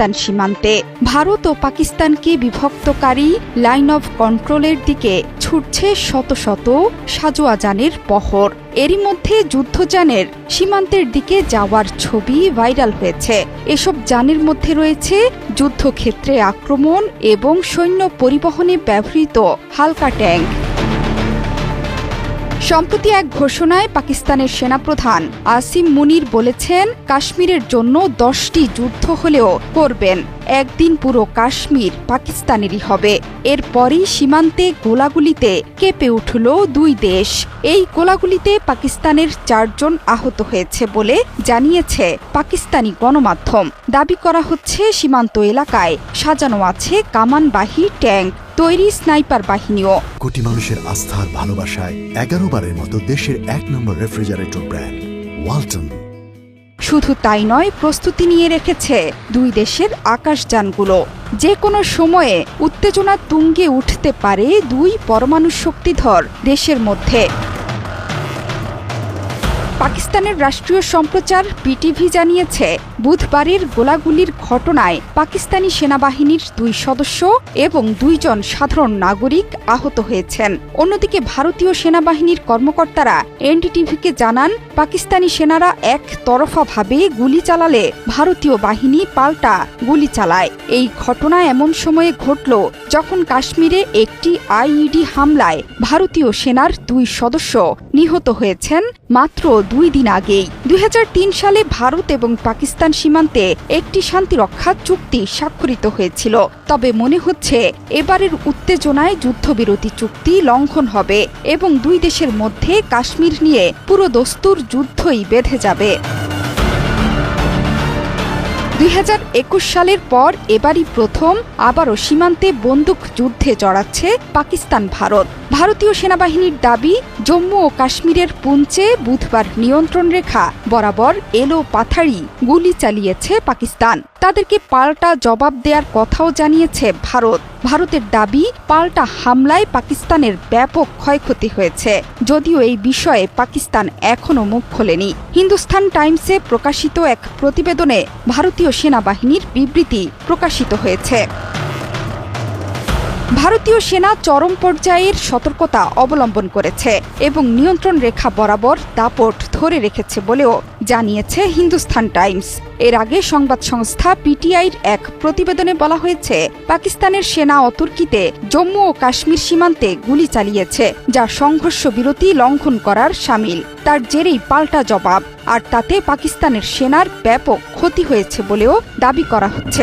পাকিস্তান সীমান্তে। ভারত ও পাকিস্তানকে বিভক্তকারী line of কন্ট্রোলের দিকে ছুটছে শত শত সাজোয়া যানের বহর। এরই মধ্যে যুদ্ধযানের সীমান্তের দিকে যাওয়ার ছবি ভাইরাল হয়েছে। এসব যানের মধ্যে রয়েছে যুদ্ধক্ষেত্রে আক্রমণ এবং সৈন্য পরিবহনে ব্যবহৃত হালকা ট্যাঙ্ক। সম্প্রতি এক ঘোষণায় পাকিস্তানের সেনাপ্রধান আসিম মুনির বলেছেন, কাশ্মীরের জন্য 10টি যুদ্ধ হলেও করবেন, একদিন পুরো কাশ্মীর পাকিস্তানেরই হবে। এরপরই সীমান্তে গোলাগুলিতে কেঁপে উঠল দুই দেশ। এই গোলাগুলিতে পাকিস্তানের 4 জন আহত হয়েছে বলে জানিয়েছে পাকিস্তানি গণমাধ্যম। দাবি করা হচ্ছে, সীমান্ত এলাকায় সাজানো আছে কামানবাহী ট্যাঙ্ক, তৈরি স্নাইপার বাহিনীও। কোটি মানুষের আস্থার ভালোবাসায় 11 বারের মতো দেশের 1 নম্বর রেফ্রিজারেটর ব্র্যান্ড ওয়ালটন। শুধু তাই নয়, প্রস্তুতি নিয়ে রেখেছে দুই দেশের আকাশযানগুলো। যে কোনো সময়ে উত্তেজনা তুঙ্গে উঠতে পারে দুই পরমাণু শক্তিধর দেশের মধ্যে। পাকিস্তানের রাষ্ট্রীয় সম্প্রচার পিটিভি জানিয়েছে, বুধবারের গোলাগুলির ঘটনায় পাকিস্তানি সেনাবাহিনীর 2 সদস্য এবং 2 জন সাধারণ নাগরিক আহত হয়েছেন। অন্যদিকে ভারতীয় সেনাবাহিনীর কর্মকর্তারা এনডিটিভিকে জানান, পাকিস্তানি সেনারা একতরফাভাবে গুলি চালালে ভারতীয় বাহিনী পাল্টা গুলি চালায়। এই ঘটনা এমন সময়ে ঘটল যখন কাশ্মীরে একটি আইইডি হামলায় ভারতীয় সেনার 2 সদস্য নিহত হয়েছেন মাত্র 2 দিন আগেই। 2003 সালে ভারত এবং পাকিস্তান সীমান্তে একটি শান্তিরক্ষা চুক্তি স্বাক্ষরিত হয়েছিল। তবে মনে হচ্ছে এবারের উত্তেজনায় যুদ্ধবিরতি চুক্তি লঙ্ঘন হবে এবং দুই দেশের মধ্যে কাশ্মীর নিয়ে পুরো দস্তুর যুদ্ধই বেঁধে যাবে। 2021 সালের পর এবারই প্রথম আবারও সীমান্তে বন্দুক যুদ্ধে জড়াচ্ছে পাকিস্তান ভারত। ভারতীয় সেনাবাহিনীর দাবি, জম্মু ও কাশ্মীরের পুঞ্চে বুধবার নিয়ন্ত্রণ রেখা বরাবর এলো পাথাড়ি গুলি চালিয়েছে পাকিস্তান। তাদেরকে পাল্টা জবাব দেওয়ার কথাও জানিয়েছে ভারত। ভারতের দাবি, পাল্টা হামলায় পাকিস্তানের ব্যাপক ক্ষয়ক্ষতি হয়েছে, যদিও এই বিষয়ে পাকিস্তান এখনও মুখ খোলেনি। হিন্দুস্তান টাইমসে প্রকাশিত এক প্রতিবেদনে ভারতীয় সেনাবাহিনীর বিবৃতি প্রকাশিত হয়েছে। ভারতীয় সেনা চরম পর্যায়ের সতর্কতা অবলম্বন করেছে এবং নিয়ন্ত্রণ রেখা বরাবর দাপট ধরে রেখেছে বলেও জানিয়েছে হিন্দুস্তান টাইমস। এর আগে সংবাদ সংস্থা পিটিআইর এক প্রতিবেদনে বলা হয়েছে, পাকিস্তানের সেনা অতর্কিতে জম্মু ও কাশ্মীর সীমান্তে গুলি চালিয়েছে, যা সংঘর্ষ বিরতি লঙ্ঘন করার শামিল। তার জেরেই পাল্টা জবাব, আর তাতে পাকিস্তানের সেনার ব্যাপক ক্ষতি হয়েছে বলেও দাবি করা হচ্ছে।